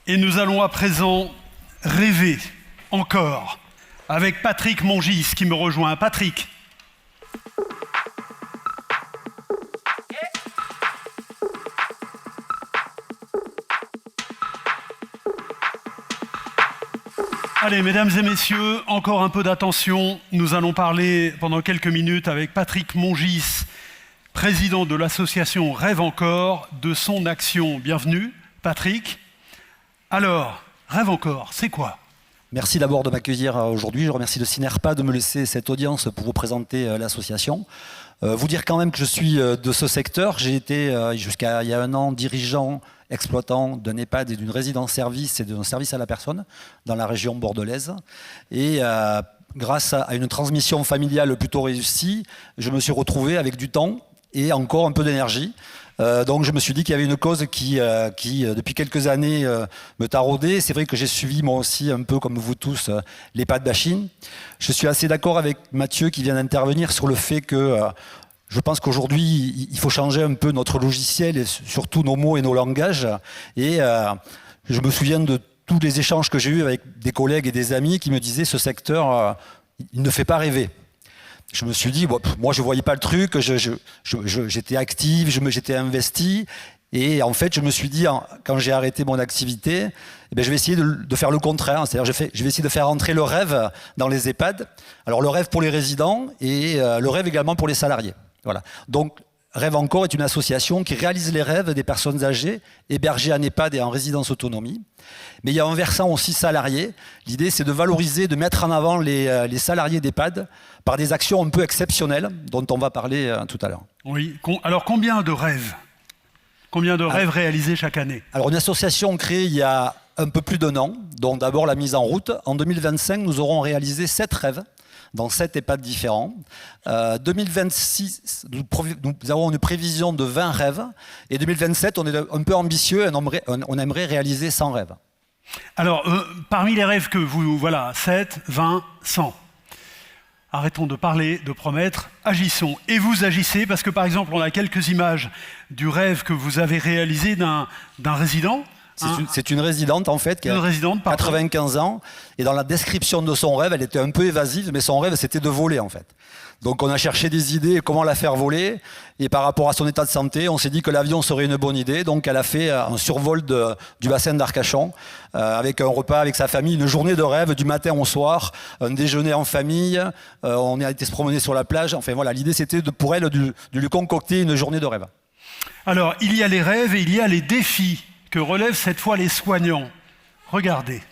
Et nous allons à présent rêver encore avec Patrick Mongis qui me rejoint. Patrick. Allez, mesdames et messieurs, encore un peu d'attention. Nous allons parler pendant quelques minutes avec Patrick Mongis, président de l'association Rêve Encore, de son action. Bienvenue, Patrick. Alors, Rêve Encore, c'est quoi ? Merci d'abord de m'accueillir aujourd'hui. Je remercie le Cinerpa de me laisser cette audience pour vous présenter l'association. Vous dire quand même que je suis de ce secteur. J'ai été jusqu'à il y a un an dirigeant, exploitant d'un EHPAD et d'une résidence-service et d'un service à la personne dans la région bordelaise. Et grâce à une transmission familiale plutôt réussie, je me suis retrouvé avec du temps et encore un peu d'énergie. Donc je me suis dit qu'il y avait une cause qui depuis quelques années, me taraudait. C'est vrai que j'ai suivi moi aussi, un peu comme vous tous, l'EHPAD bashing. Je suis assez d'accord avec Mathieu qui vient d'intervenir sur le fait que je pense qu'aujourd'hui, il faut changer un peu notre logiciel et surtout nos mots et nos langages. Et je me souviens de tous les échanges que j'ai eus avec des collègues et des amis qui me disaient ce secteur, il ne fait pas rêver. Je me suis dit, bon, moi je ne voyais pas le truc, j'étais actif, j'étais investi. Et en fait, je me suis dit, quand j'ai arrêté mon activité, eh bien, je vais essayer de faire le contraire. C'est-à-dire, je vais essayer de faire entrer le rêve dans les EHPAD. Alors, le rêve pour les résidents et le rêve également pour les salariés. Voilà. Donc, Rêve Encore est une association qui réalise les rêves des personnes âgées, hébergées en EHPAD et en résidence autonomie. Mais il y a un versant aussi salarié. L'idée, c'est de valoriser, de mettre en avant les salariés d'EHPAD par des actions un peu exceptionnelles, dont on va parler tout à l'heure. Oui. Alors, combien de rêves réalisés chaque année? Alors, une association créée il y a un peu plus d'1 an, dont d'abord la mise en route. En 2025, nous aurons réalisé 7 rêves dans 7 EHPAD différents. 2026, nous avons une prévision de 20 rêves. Et 2027, on est un peu ambitieux, on aimerait réaliser 100 rêves. Alors, parmi les rêves que vous... Voilà, 7, 20, 100. Arrêtons de parler, de promettre, agissons. Et vous agissez, parce que par exemple, on a quelques images du rêve que vous avez réalisé d'un résident. C'est une résidente en fait qui a 95 ans et dans la description de son rêve, elle était un peu évasive, mais son rêve c'était de voler en fait. Donc on a cherché des idées comment la faire voler et par rapport à son état de santé, on s'est dit que l'avion serait une bonne idée. Donc elle a fait un survol du bassin d'Arcachon avec un repas avec sa famille, une journée de rêve du matin au soir, un déjeuner en famille, on a été se promener sur la plage. Enfin voilà, l'idée c'était pour elle de lui concocter une journée de rêve. Alors il y a les rêves et il y a les défis que relèvent cette fois les soignants. Regardez.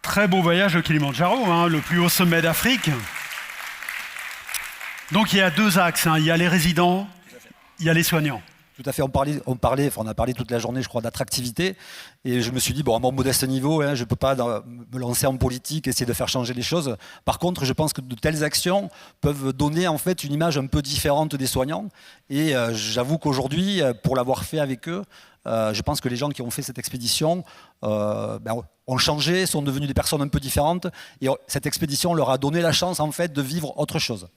Très beau voyage au Kilimandjaro, hein, le plus haut sommet d'Afrique. Donc il y a 2 axes, hein. Il y a les résidents, il y a les soignants. Tout à fait, on a parlé toute la journée, je crois, d'attractivité. Et je me suis dit, bon, à mon modeste niveau, je ne peux pas me lancer en politique, essayer de faire changer les choses. Par contre, je pense que de telles actions peuvent donner en fait une image un peu différente des soignants. Et j'avoue qu'aujourd'hui, pour l'avoir fait avec eux, je pense que les gens qui ont fait cette expédition ont changé, sont devenus des personnes un peu différentes. Et cette expédition leur a donné la chance en fait de vivre autre chose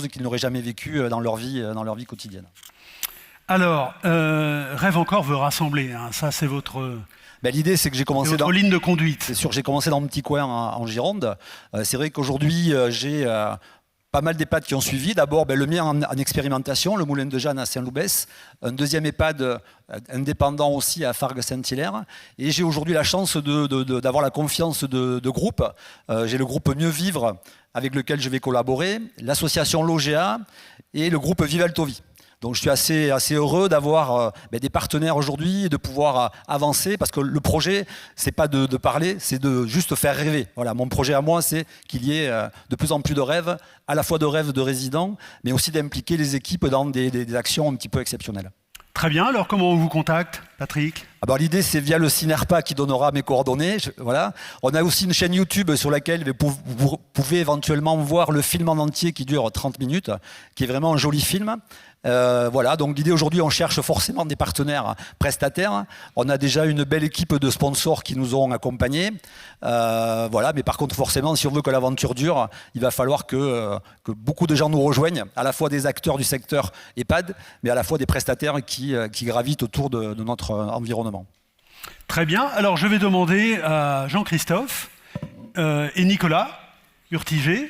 qu'ils n'auraient jamais vécu dans leur vie quotidienne. Alors, Rêve encore veut rassembler, hein. Ça c'est votre... L'idée, c'est que j'ai commencé votre ligne de conduite. C'est sûr, j'ai commencé dans mon petit coin en Gironde. C'est vrai qu'aujourd'hui, j'ai pas mal d'EHPAD qui ont suivi. D'abord, le mien en expérimentation, le Moulin de Jeanne à Saint-Loubès. Un deuxième EHPAD indépendant aussi à Fargues-Saint-Hilaire. Et j'ai aujourd'hui la chance d'avoir la confiance de groupes. J'ai le groupe Mieux Vivre avec lequel je vais collaborer, l'association Logea et le groupe Vivaltovie. Donc je suis assez heureux d'avoir des partenaires aujourd'hui et de pouvoir avancer parce que le projet, c'est pas de parler, c'est de juste faire rêver. Voilà, mon projet à moi, c'est qu'il y ait de plus en plus de rêves, à la fois de rêves de résidents, mais aussi d'impliquer les équipes dans des actions un petit peu exceptionnelles. Très bien, alors comment on vous contacte, Patrick ? L'idée, c'est via le CINERPA qui donnera mes coordonnées. Voilà. On a aussi une chaîne YouTube sur laquelle vous pouvez éventuellement voir le film en entier qui dure 30 minutes, qui est vraiment un joli film. Voilà, donc l'idée aujourd'hui, on cherche forcément des partenaires prestataires. On a déjà une belle équipe de sponsors qui nous ont accompagnés. Voilà, mais par contre, forcément, si on veut que l'aventure dure, il va falloir que beaucoup de gens nous rejoignent, à la fois des acteurs du secteur EHPAD, mais à la fois des prestataires qui gravitent autour de notre environnement. Très bien, alors je vais demander à Jean-Christophe et Nicolas Urtiger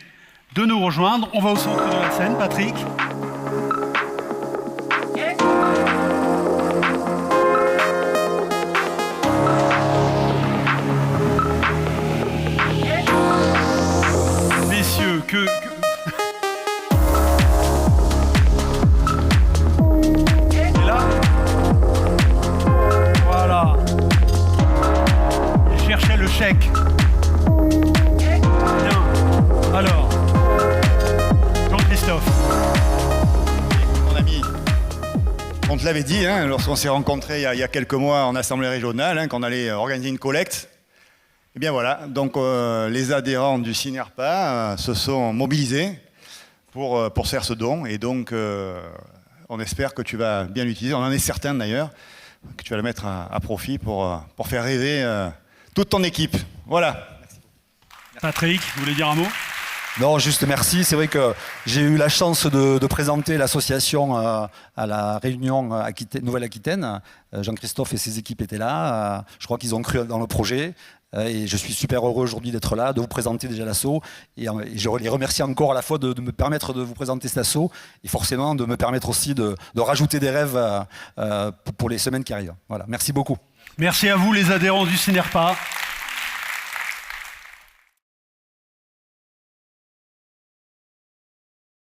de nous rejoindre. On va au centre de la scène, Patrick. Messieurs, Et là, voilà. Il cherchait le chèque. Bien. Alors, Jean-Christophe. Mon ami, on te l'avait dit, lorsqu'on s'est rencontrés il y a quelques mois en assemblée régionale, qu'on allait organiser une collecte. Et bien voilà, donc les adhérents du CINERPA se sont mobilisés pour faire ce don. Et donc, on espère que tu vas bien l'utiliser. On en est certain d'ailleurs, que tu vas le mettre à profit pour faire rêver toute ton équipe. Voilà. Patrick, vous voulez dire un mot ? Non, juste merci. C'est vrai que j'ai eu la chance de présenter l'association à la réunion Nouvelle-Aquitaine. Jean-Christophe et ses équipes étaient là. Je crois qu'ils ont cru dans le projet. Et je suis super heureux aujourd'hui d'être là, de vous présenter déjà l'asso. Et je les remercie encore à la fois de me permettre de vous présenter cet asso et forcément de me permettre aussi de rajouter des rêves pour les semaines qui arrivent. Voilà. Merci beaucoup. Merci à vous les adhérents du CINERPA.